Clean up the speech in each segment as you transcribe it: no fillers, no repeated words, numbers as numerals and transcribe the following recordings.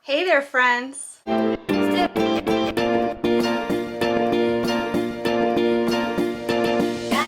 Hey there, friends!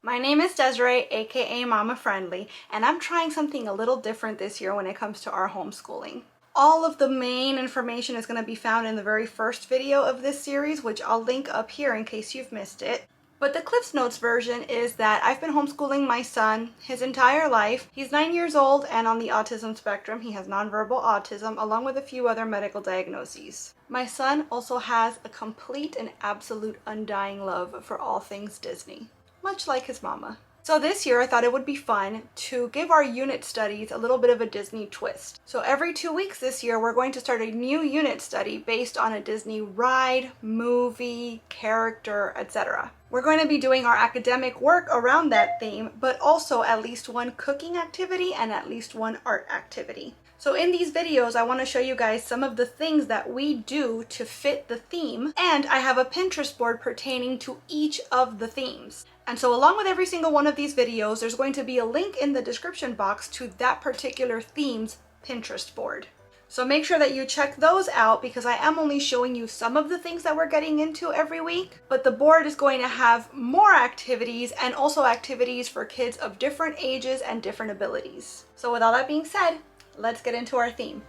My name is Desiree, aka Momma Friendly, and I'm trying something a little different this year when it comes to our homeschooling. All of the main information is going to be found in the very first video of this series, which I'll link up here in case you've missed it. But the Cliff's Notes version is that I've been homeschooling my son his entire life. He's 9 years old and on the autism spectrum. He has nonverbal autism along with a few other medical diagnoses. My son also has a complete and absolute undying love for all things Disney, much like his mama. So this year I thought it would be fun to give our unit studies a little bit of a Disney twist. So every 2 weeks this year we're going to start a new unit study based on a Disney ride, movie, character, etc. We're going to be doing our academic work around that theme, but also at least one cooking activity and at least one art activity. So in these videos, I want to show you guys some of the things that we do to fit the theme, and I have a Pinterest board pertaining to each of the themes. And so along with every single one of these videos, there's going to be a link in the description box to that particular theme's Pinterest board. So make sure that you check those out because I am only showing you some of the things that we're getting into every week, but the board is going to have more activities and also activities for kids of different ages and different abilities. So with all that being said, let's get into our theme.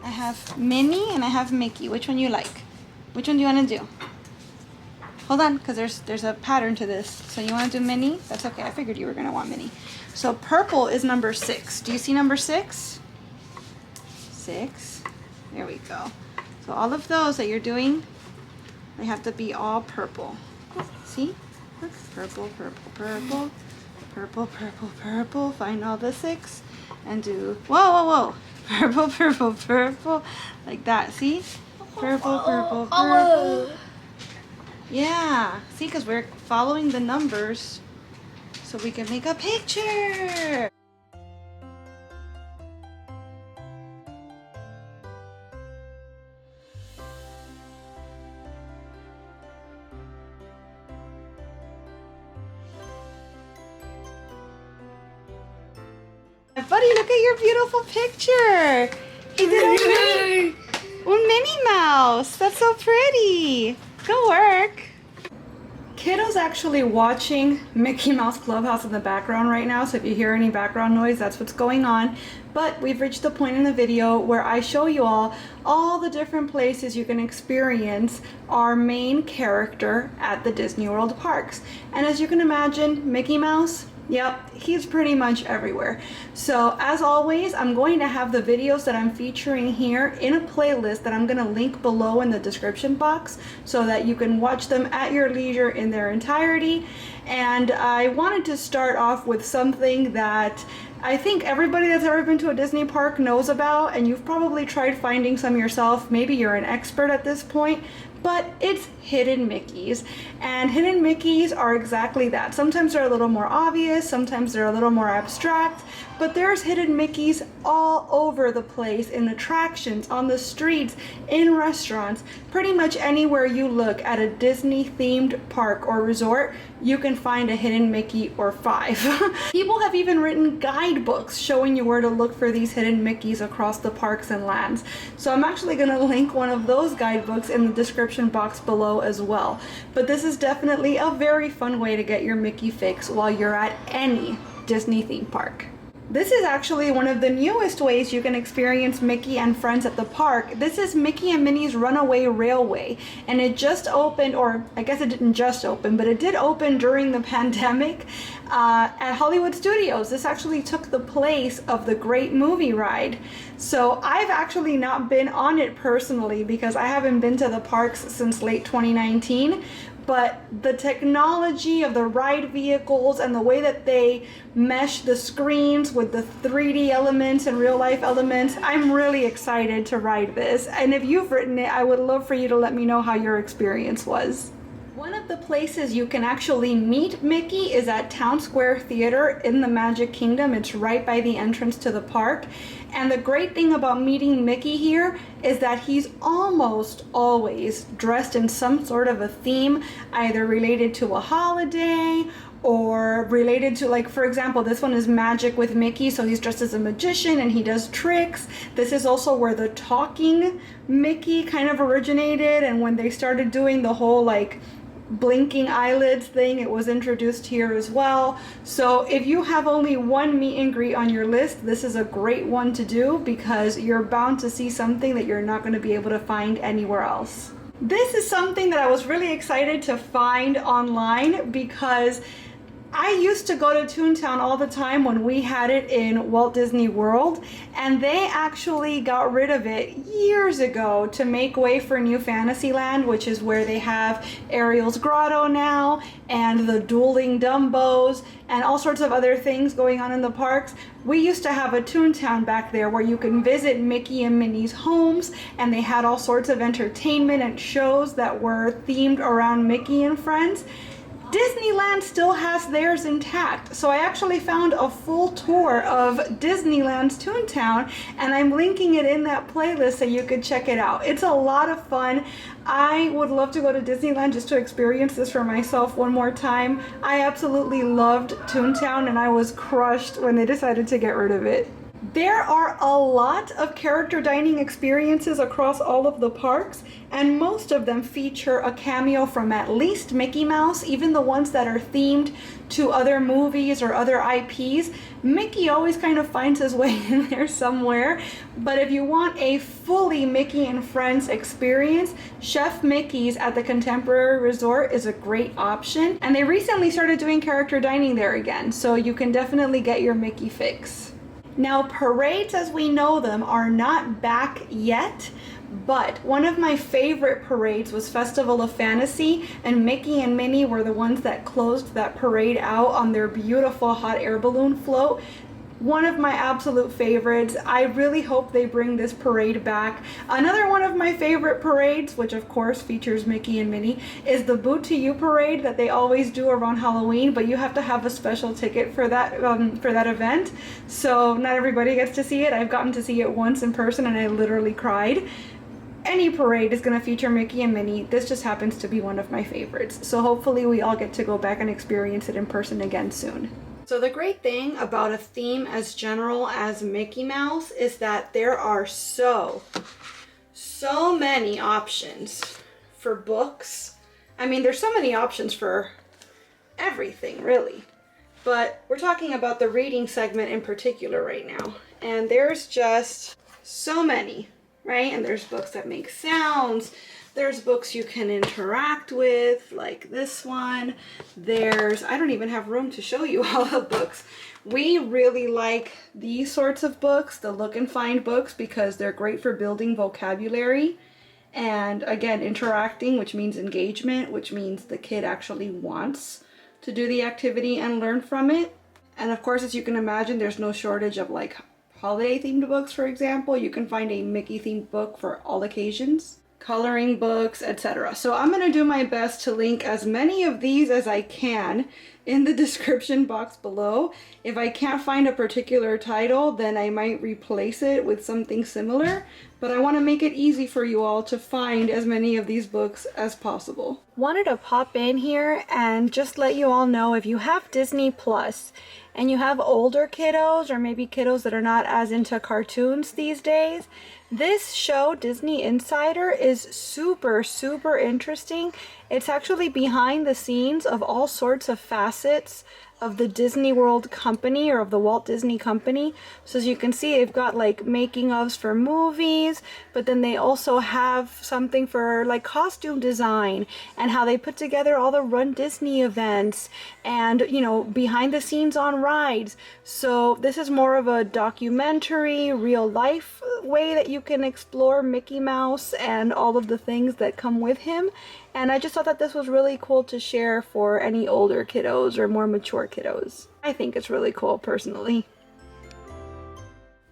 I have Minnie and I have Mickey. Which one you like? Which one do you want to do? Hold on, because there's a pattern to this. So you want to do Minnie? That's okay. I figured you were going to want Minnie. So purple is number 6. Do you see number 6? 6. There we go. So all of those that you're doing, they have to be all purple. See? Purple, purple, purple, purple, purple, purple. Find all the 6 and do, whoa, whoa, whoa. Purple, purple, purple. Like that, see? Purple, purple, purple. Yeah, see, because we're following the numbers so we can make a picture. Buddy, look at your beautiful picture. He did a Minnie Mouse. That's so pretty. Good work. Kiddo's actually watching Mickey Mouse Clubhouse in the background right now, so if you hear any background noise, that's what's going on. But we've reached the point in the video where I show you all the different places you can experience our main character at the Disney World parks. And as you can imagine, Mickey Mouse, yep, he's pretty much everywhere. So as always, I'm going to have the videos that I'm featuring here in a playlist that I'm going to link below in the description box so that you can watch them at your leisure in their entirety. And I wanted to start off with something that I think everybody that's ever been to a Disney park knows about, and you've probably tried finding some yourself. Maybe you're an expert at this point, but it's hidden Mickeys. And hidden Mickeys are exactly that. Sometimes they're a little more obvious, sometimes they're a little more abstract, but there's hidden Mickeys all over the place, in attractions, on the streets, in restaurants. Pretty much anywhere you look at a Disney themed park or resort, you can find a hidden Mickey or 5. People have even written guidebooks showing you where to look for these hidden Mickeys across the parks and lands. So I'm actually going to link one of those guidebooks in the description box below as well. But this is definitely a very fun way to get your Mickey fix while you're at any Disney theme park. This is actually one of the newest ways you can experience Mickey and friends at the park. This is Mickey and Minnie's Runaway Railway, and it just opened, or I guess it didn't just open, but it did open during the pandemic at Hollywood Studios. This actually took the place of the Great Movie Ride. So I've actually not been on it personally because I haven't been to the parks since late 2019. But the technology of the ride vehicles and the way that they mesh the screens with the 3D elements and real life elements, I'm really excited to ride this. And if you've written it, I would love for you to let me know how your experience was. One of the places you can actually meet Mickey is at Town Square Theater in the Magic Kingdom. It's right by the entrance to the park. And the great thing about meeting Mickey here is that he's almost always dressed in some sort of a theme, either related to a holiday or related to, like, for example, this one is Magic with Mickey, so he's dressed as a magician and he does tricks. This is also where the talking Mickey kind of originated, and when they started doing the whole like blinking eyelids thing, it was introduced here as well. So if you have only one meet and greet on your list, this is a great one to do because you're bound to see something that you're not going to be able to find anywhere else. This is something that I was really excited to find online because I used to go to Toontown all the time when we had it in Walt Disney World, and they actually got rid of it years ago to make way for New Fantasyland, which is where they have Ariel's Grotto now, and the dueling Dumbos, and all sorts of other things going on in the parks. We used to have a Toontown back there where you can visit Mickey and Minnie's homes, and they had all sorts of entertainment and shows that were themed around Mickey and friends. Disneyland still has theirs intact, so I actually found a full tour of Disneyland's Toontown, and I'm linking it in that playlist so you could check it out. It's a lot of fun. I would love to go to Disneyland just to experience this for myself one more time. I absolutely loved Toontown, and I was crushed when they decided to get rid of it. There are a lot of character dining experiences across all of the parks, and most of them feature a cameo from at least Mickey Mouse, even the ones that are themed to other movies or other IPs. Mickey always kind of finds his way in there somewhere, but if you want a fully Mickey and Friends experience, Chef Mickey's at the Contemporary Resort is a great option, and they recently started doing character dining there again, so you can definitely get your Mickey fix. Now, parades as we know them are not back yet, but one of my favorite parades was Festival of Fantasy, and Mickey and Minnie were the ones that closed that parade out on their beautiful hot air balloon float. One of my absolute favorites. I really hope they bring this parade back. Another one of my favorite parades, which of course features Mickey and Minnie, is the Boot to You parade that they always do around Halloween, but you have to have a special ticket for that event. So not everybody gets to see it. I've gotten to see it once in person and I literally cried. Any parade is going to feature Mickey and Minnie. This just happens to be one of my favorites. So hopefully we all get to go back and experience it in person again soon. So the great thing about a theme as general as Mickey Mouse is that there are so many options for books. I mean, there's so many options for everything, really. But we're talking about the reading segment in particular right now. And there's just so many, right? And there's books that make sounds. There's books you can interact with, like this one. I don't even have room to show you all the books. We really like these sorts of books, the look and find books, because they're great for building vocabulary. And again, interacting, which means engagement, which means the kid actually wants to do the activity and learn from it. And of course, as you can imagine, there's no shortage of like holiday themed books, for example. You can find a Mickey themed book for all occasions. Coloring books, etc. So I'm going to do my best to link as many of these as I can in the description box below. If I can't find a particular title, then I might replace it with something similar, but I want to make it easy for you all to find as many of these books as possible. Wanted to pop in here and just let you all know, if you have Disney Plus and you have older kiddos or maybe kiddos that are not as into cartoons these days, this show, Disney Insider, is super interesting. It's actually behind the scenes of all sorts of facets of the Disney World company, or of the Walt Disney Company. So as you can see, they've got like making ofs for movies, but then they also have something for like costume design and how they put together all the Run Disney events and, you know, behind the scenes on rides. So this is more of a documentary, real life way that you can explore Mickey Mouse and all of the things that come with him. And I just thought that this was really cool to share for any older kiddos or more mature kiddos. I think it's really cool personally.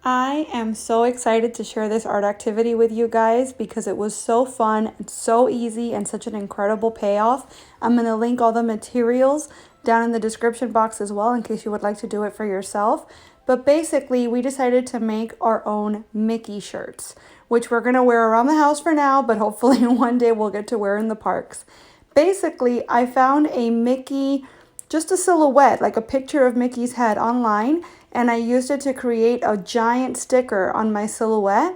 I am so excited to share this art activity with you guys because it was so fun, it's so easy, and such an incredible payoff. I'm going to link all the materials down in the description box as well in case you would like to do it for yourself. But basically, we decided to make our own Mickey shirts, which we're going to wear around the house for now, but hopefully one day we'll get to wear in the parks. Basically, I found a Mickey just a silhouette, like a picture of Mickey's head online, and I used it to create a giant sticker on my silhouette.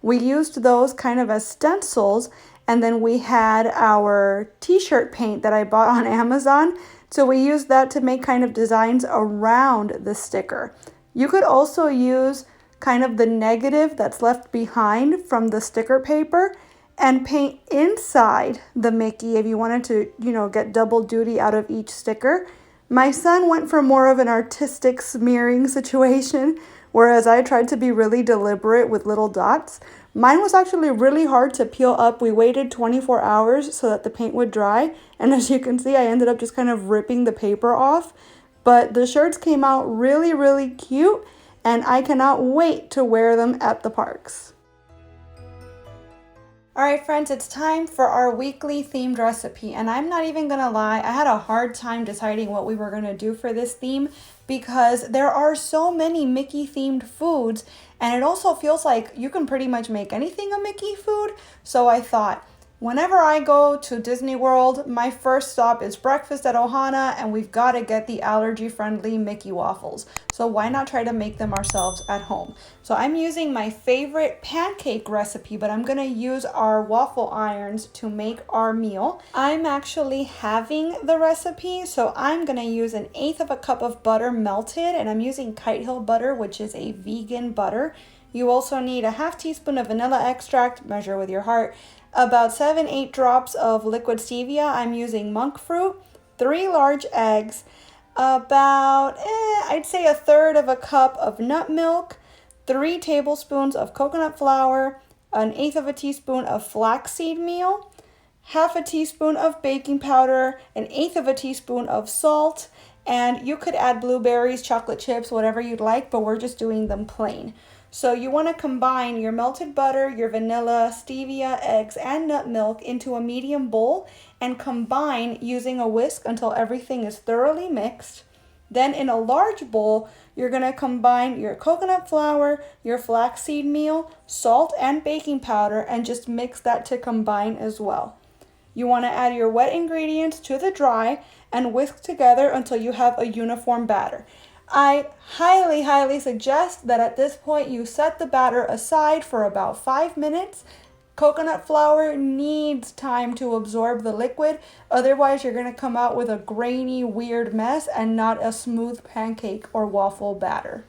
We used those kind of as stencils, and then we had our t-shirt paint that I bought on Amazon. So we used that to make kind of designs around the sticker. You could also use kind of the negative that's left behind from the sticker paper and paint inside the Mickey if you wanted to, get double duty out of each sticker. My son went for more of an artistic smearing situation, whereas I tried to be really deliberate with little dots. Mine was actually really hard to peel up. We waited 24 hours so that the paint would dry. And as you can see, I ended up just kind of ripping the paper off. But the shirts came out really, really cute. And I cannot wait to wear them at the parks. All right, friends, it's time for our weekly themed recipe. And I'm not even gonna lie, I had a hard time deciding what we were gonna do for this theme because there are so many Mickey themed foods, and it also feels like you can pretty much make anything a Mickey food. So I thought, whenever I go to Disney World, my first stop is breakfast at Ohana, and we've got to get the allergy-friendly Mickey waffles. So why not try to make them ourselves at home? So I'm using my favorite pancake recipe, but I'm gonna use our waffle irons to make our meal. I'm actually having the recipe, so I'm gonna use 1/8 cup of butter melted, and I'm using Kite Hill butter, which is a vegan butter. You also need 1/2 teaspoon of vanilla extract, measure with your heart, about 7-8 drops of liquid stevia. I'm using monk fruit, 3 large eggs, about, I'd say 1/3 cup of nut milk, 3 tablespoons of coconut flour, 1/8 teaspoon of flaxseed meal, 1/2 teaspoon of baking powder, 1/8 teaspoon of salt, and you could add blueberries, chocolate chips, whatever you'd like, but we're just doing them plain. So you want to combine your melted butter, your vanilla, stevia, eggs, and nut milk into a medium bowl and combine using a whisk until everything is thoroughly mixed. Then in a large bowl, you're going to combine your coconut flour, your flaxseed meal, salt, and baking powder, and just mix that to combine as well. You want to add your wet ingredients to the dry and whisk together until you have a uniform batter. I highly, highly suggest that at this point you set the batter aside for about 5 minutes. Coconut flour needs time to absorb the liquid, otherwise you're going to come out with a grainy, weird mess and not a smooth pancake or waffle batter.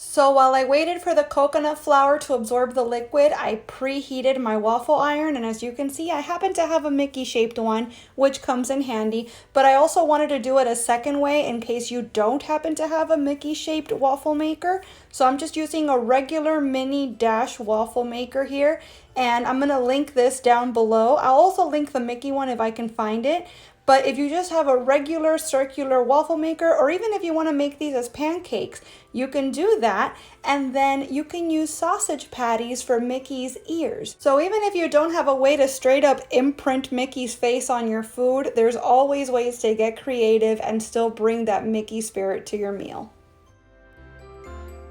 So while I waited for the coconut flour to absorb the liquid, I preheated my waffle iron, and as you can see, I happen to have a Mickey shaped one, which comes in handy, but I also wanted to do it a second way in case you don't happen to have a Mickey shaped waffle maker. So I'm just using a regular mini dash waffle maker here, and I'm gonna link this down below. I'll also link the Mickey one if I can find it. But if you just have a regular circular waffle maker, or even if you want to make these as pancakes, you can do that, and then you can use sausage patties for Mickey's ears. So even if you don't have a way to straight up imprint Mickey's face on your food, there's always ways to get creative and still bring that Mickey spirit to your meal.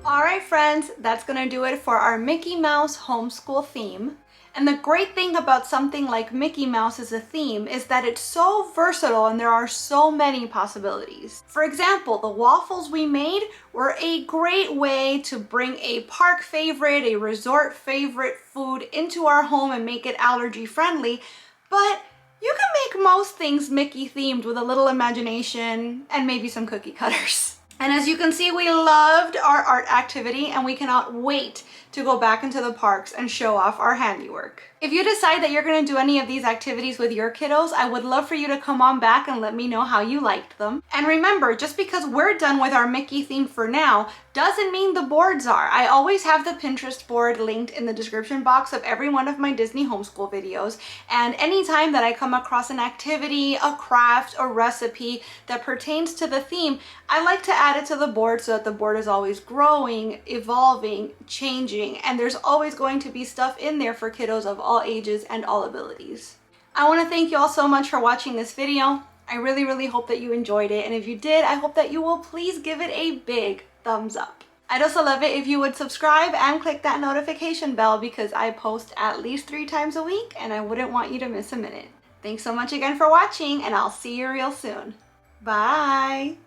All right, friends, that's gonna do it for our Mickey Mouse homeschool theme. And the great thing about something like Mickey Mouse as a theme is that it's so versatile and there are so many possibilities. For example, the waffles we made were a great way to bring a park favorite, a resort favorite food into our home and make it allergy friendly. But you can make most things Mickey themed with a little imagination and maybe some cookie cutters. And as you can see, we loved our art activity and we cannot wait to go back into the parks and show off our handiwork. If you decide that you're gonna do any of these activities with your kiddos, I would love for you to come on back and let me know how you liked them. And remember, just because we're done with our Mickey theme for now, doesn't mean the boards are. I always have the Pinterest board linked in the description box of every one of my Disney homeschool videos. And anytime that I come across an activity, a craft, a recipe that pertains to the theme, I like to add it to the board so that the board is always growing, evolving, changing, and there's always going to be stuff in there for kiddos of all ages and all abilities. I want to thank you all so much for watching this video. I really, really hope that you enjoyed it, and if you did, I hope that you will please give it a big thumbs up. I'd also love it if you would subscribe and click that notification bell because I post at least 3 times a week and I wouldn't want you to miss a minute. Thanks so much again for watching, and I'll see you real soon. Bye.